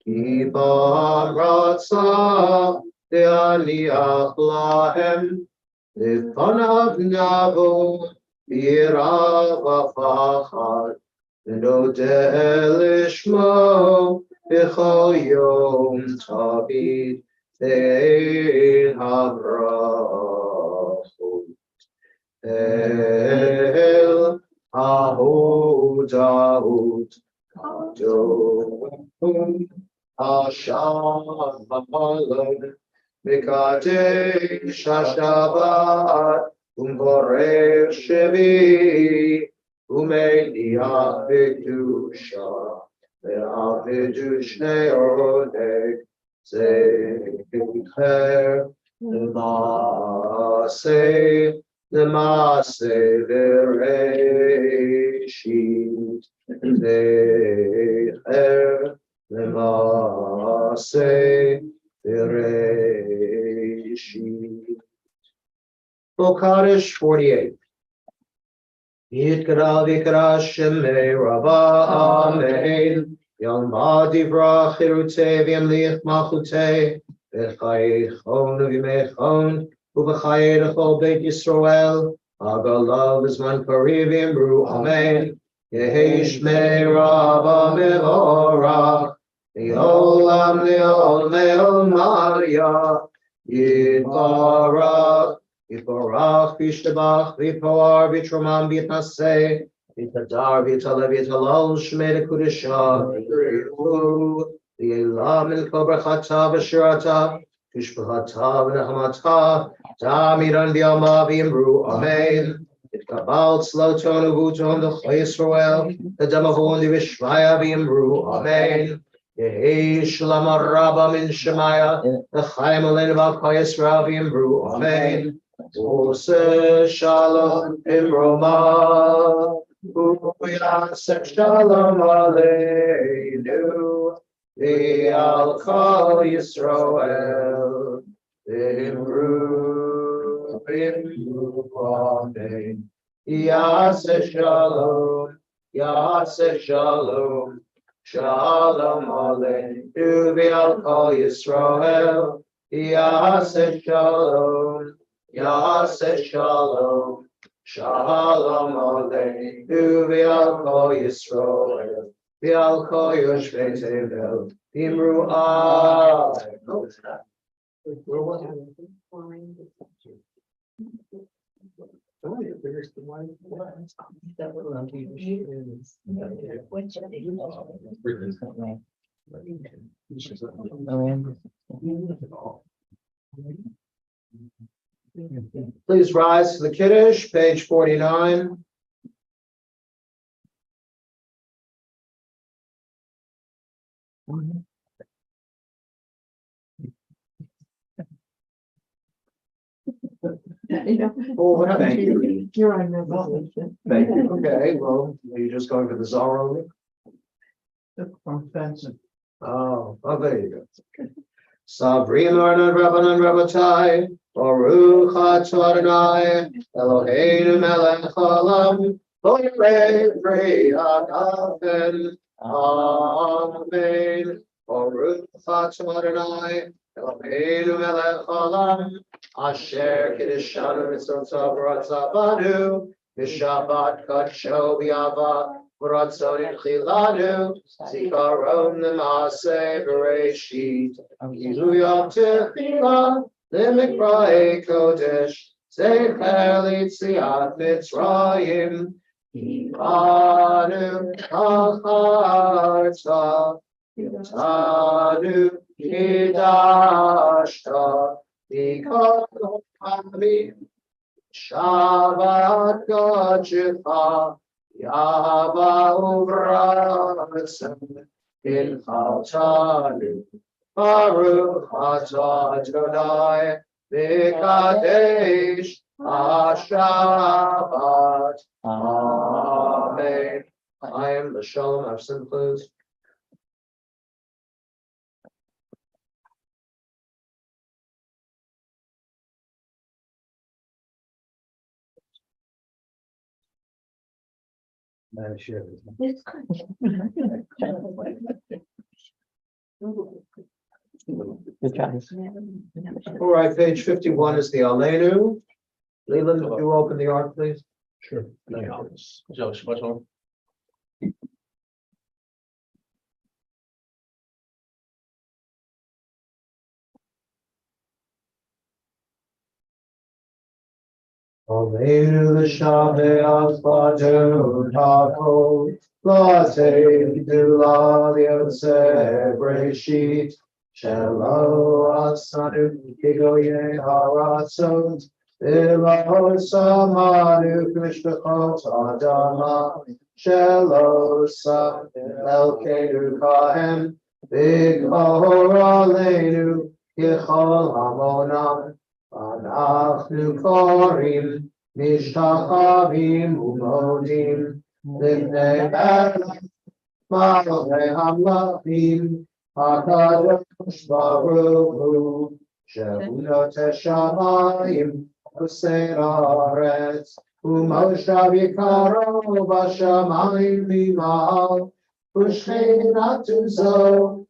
Kivan Ratzon Le'aniach Lahem, Lifanav Navo, Yira Vafachad, Nodeh Lishmo, B'chol Yom Tabid, Ein Habrachot. El Ahudahut Adon Hashalom Mikadesh HaShabbat Umborech Shevi Umeniach B'kedusha Ve'avidu Shnei Oneg Zecher L'maaseh Namaste Bereshit Zecher Namaste Bereshit. Book Kaddish 48. Yitkara Vikara Shemei Rabba Amen. Yom Adivra Chirute V'Yamlich Machute V'Chayechon V'Yimechon Uv'Chayei L'Chol Beit Yisrael Agalav Zman Kariv Yimru Amen. Yehi Shmei Rabba Mevorach Le'olam Le'ol Maria Yitbarach Yiporach V'Yishtabach V'Yipoar V'Yitromam V'Yitnaseh V'Yitadar V'Yitaleh V'Yitalal Shmei L'Kudisha V'Yiru V'Yilam L'Kol Brachata V'Shirata V'Shpachata V'Nechamata Ta'amiran V'Yama V'Yimru Amen. Yitkabal Tzloton Uvuton D'Chol Yisrael T'Damavon D'Vishvaya V'Yimru Amen. Yehi Shalom Rabba Min Shemaya L'Chaim Aleinu V'Al Yisrael V'Yimru Amen. Ose Shalom Imroma Uyaseh Shalom Aleinu V'Al Kol Yisrael Imru Amen. Yaseh Shalom Shalom Aleinu V'Al Kol Yisrael Yaseh Shalom Shalom Aleinu V'Al Kol Yisrael V'Al Kol Yoshvei Tevel Imru Please rise to the Kiddush, page 49. Oh, what happened to you?
You're on your vacation.
Thank you.
Okay, well, are you just going for the czar only? Oh, there you go. Sabrim Arnon Rabbanon Rabbatai, Baruch Atah Adonai, Eloheinu melech haolam, Borei Adafen, Amen. Baruch Atah Adonai, Eloheinu melech haolam, Asher Kiddushanu Mitzvotav V'Ratzavanu, B'Shabbat Kadsho B'Yava, V'Ratzon Chilanu, Zikaron L'Maaseh Bereshit, Kilu Yom Techila, L'Mikra'e Kodesh, Zecher L'Yetziat Mitzrayim, Imanu Acharta, Yotanu Kidashta, Mikol Hamim, Shabbat Kodecha, Yava Uvratzim, Ilchatanu, Baruch Atah Adonai, V'Kadesh HaShabbat. Amen. I am the Shalom. I've sinned, please.
Good job.
All right, page 51 is the Aleinu. Leland, would you open the ark, please?
Sure.
Joe, Shabbat shalom.
Aleinu l'shabeach b'adu tako, l'atei gdula li'otzeh breshit, shelo asanu kigoye haratzot, v'lo samanu k'mishpachot adama, shelo sam elkeinu kahem, v'gor aleinu kichol hamonam. אנחנו קוראים משתחווים ומודים לפני מלכי המלכים הקדוש ברוך הוא שהוא נוטה שמיים עושה הארץ ומושב יקרו בשמיים ממעל ושכינתו זו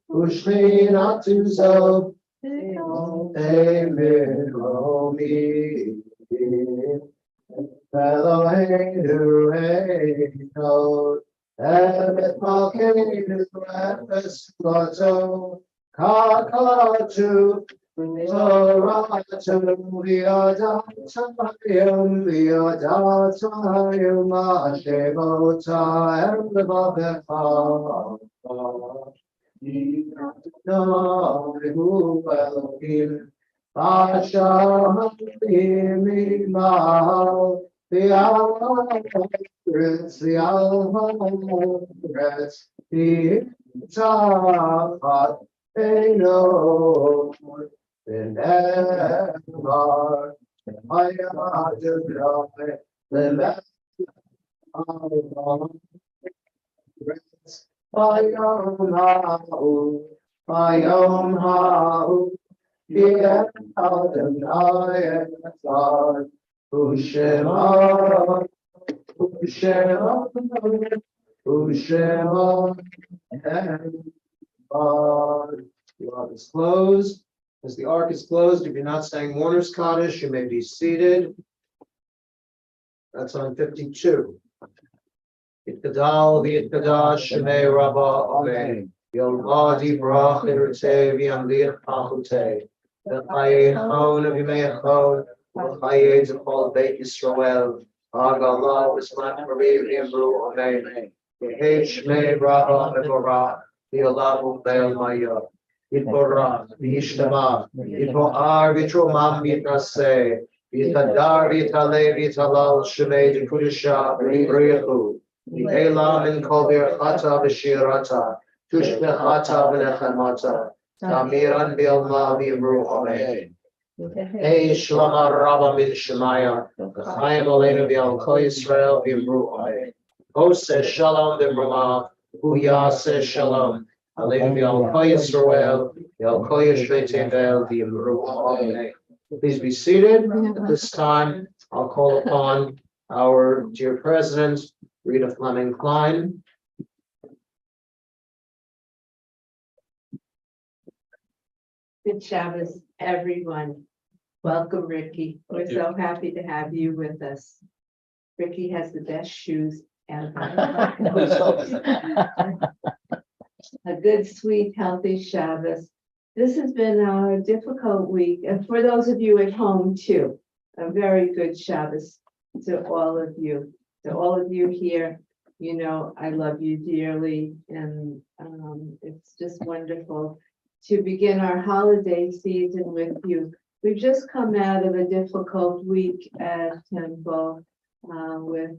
Amen. Eloheinu Eino, Emet Malkeinu Epes Loto, Kakatu, Toratu, V'yadatayim, Ma'ashevota, Erlevavecha. No, Elohim, Hashem, Imahal, the Alvarez, the Tahat, Eno, the Nevar, the Bayom Ha'u, Yeh Adonai Echad, U'Shema, Echad. The ark is closed. As the ark is closed, if you're not saying mourner's Kaddish, you may be seated. That's on 52. Yitkadal v'yitkadash shemei Rabbah Amen. Yolad yibrach irtei v'yamlich achutei. V'chayechon v'yimeichon v'chayei z'chol Beit Yisrael. Hagalah v'smat Marim Yimru Amen. Yehei shmei Rabbah v'vorach v'yolavu be'el maya. Yitborach v'yishtamach yitbo'ar v'yitromam v'yitnaseh v'yitadar v'yitalei v'yitalal shemei d'kudisha v'yivriyachu. Elam in Kovir Chata V'Shirata, Tushbechata V'Nechamata, Tamiran Bilma V'Yimru Amen. Ei Shlama Rabba Min Shemaya, Chaim Aleinu V'Al Kol Yisrael V'Yimru Amen. Oseh Shalom V'Brama, Huyaseh Shalom, Aleinu V'Al Kol Yisrael, V'Al Kol Yishvei Tevel V'Yimru Amen. Please be seated. At this time, I'll call upon our dear President, Rita Fleming Klein.
Good Shabbos, everyone. Welcome, Ricky. We're so happy to have you with us. Ricky has the best shoes ever. A good, sweet, healthy Shabbos. This has been a difficult week, and for those of you at home too, a very good Shabbos to all of you. To all of you here, you know, I love you dearly, and it's just wonderful to begin our holiday season with you. We've just come out of a difficult week at Temple with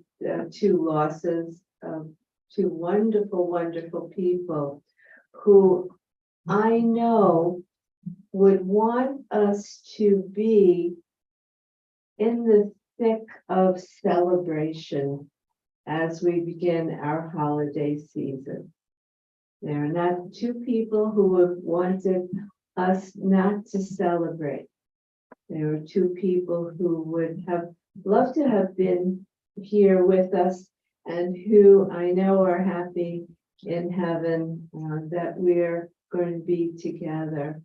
two losses of two wonderful, wonderful people who I know would want us to be in the thick of celebration as we begin our holiday season. There are not two people who have wanted us not to celebrate. There are two people who would have loved to have been here with us and who I know are happy in heaven that we're going to be together.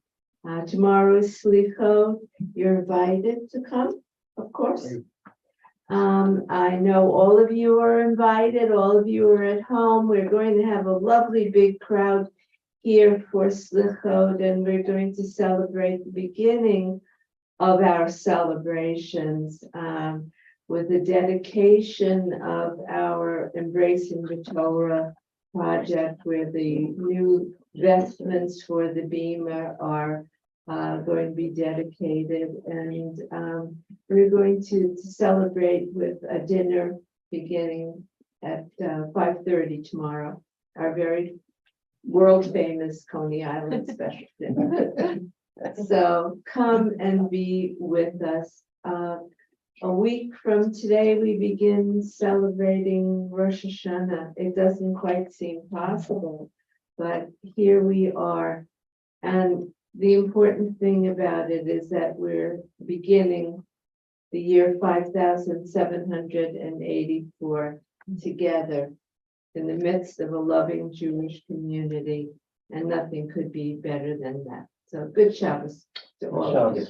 Tomorrow is Slichot. You're invited to come, of course. I know all of you are invited, all of you are at home. We're going to have a lovely big crowd here for Slichot, and we're going to celebrate the beginning of our celebrations with the dedication of our Embracing the Torah project, where the new vestments for the Bima are going to be dedicated, and we're going to celebrate with a dinner beginning at 5:30 tomorrow. Our very world famous Coney Island special dinner. So come and be with us. A week from today, we begin celebrating Rosh Hashanah. It doesn't quite seem possible, but here we are. And the important thing about it is that we're beginning the year 5784 together in the midst of a loving Jewish community, and nothing could be better than that. So good Shabbos to all of you.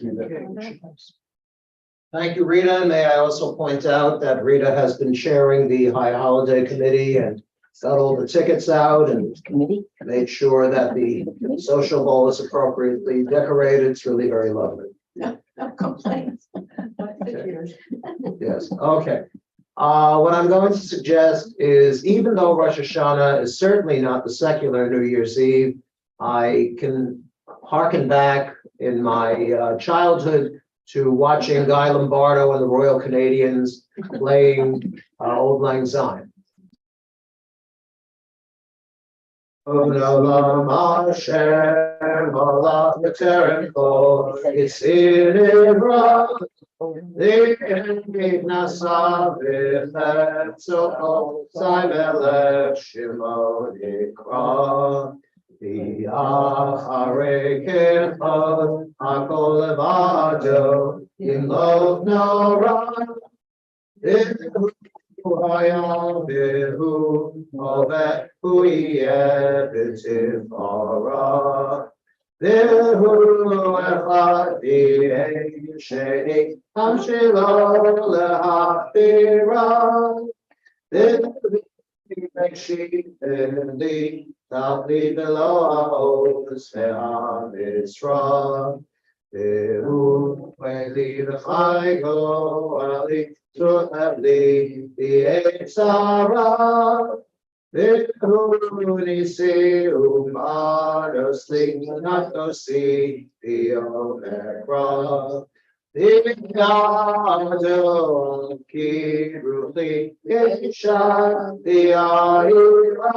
Thank you, Rita. And may I also point out that Rita has been chairing the High Holiday Committee and got all the tickets out and
Committee.
made sure that the social bowl is appropriately decorated. It's really very lovely.
No complaints.
Yes, okay. What I'm going to suggest is, even though Rosh Hashanah is certainly not the secular New Year's Eve, I can hearken back in my childhood to watching Guy Lombardo and the Royal Canadians playing Old Lang Syne. It's in Iraq. They can keep Nassau with that so Simele Shimonikra. The Acharekin of Akol Levado in Love Nora. Who Ovet Huyebitifara. Vihu Echadi Sheni Hamshilo Lehafira. Vihu Tavli below Seha Misra. Vihu Weli Lechaigo Ali Tuhavli the Exara. Vihu Nisi Umanosli Natosi the Omekra. V'yado Kiruli Yesha the Ayira.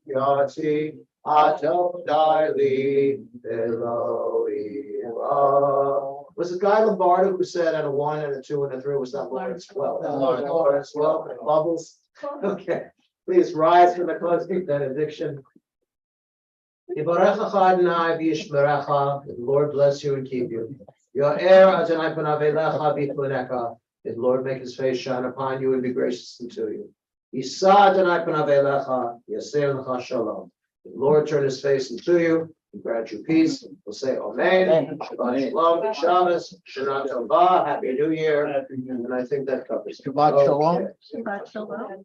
Yati Adonai Elohim. Was it Guy Lombardo who said at a 1 and a 2 and a 3 was that Lawrence Welk? Lawrence Welk and Bubbles. Okay, please rise for the closing benediction. Yivarechacha Adonai v'yishmerecha. The Lord bless you and keep you. Yo'er Adonai panav elecha v'yichunecha. The Lord make his face shine upon you and be gracious unto you. Yisa Adonai panav elecha yaseh lecha shalom. The Lord turn his face unto you and grant you peace. We'll say Amen. Shabbat shalom. Shabbos. Shana Tova. Happy New Year. And I think that covers it.
Shabbat shalom.
Okay.
Shabbat shalom.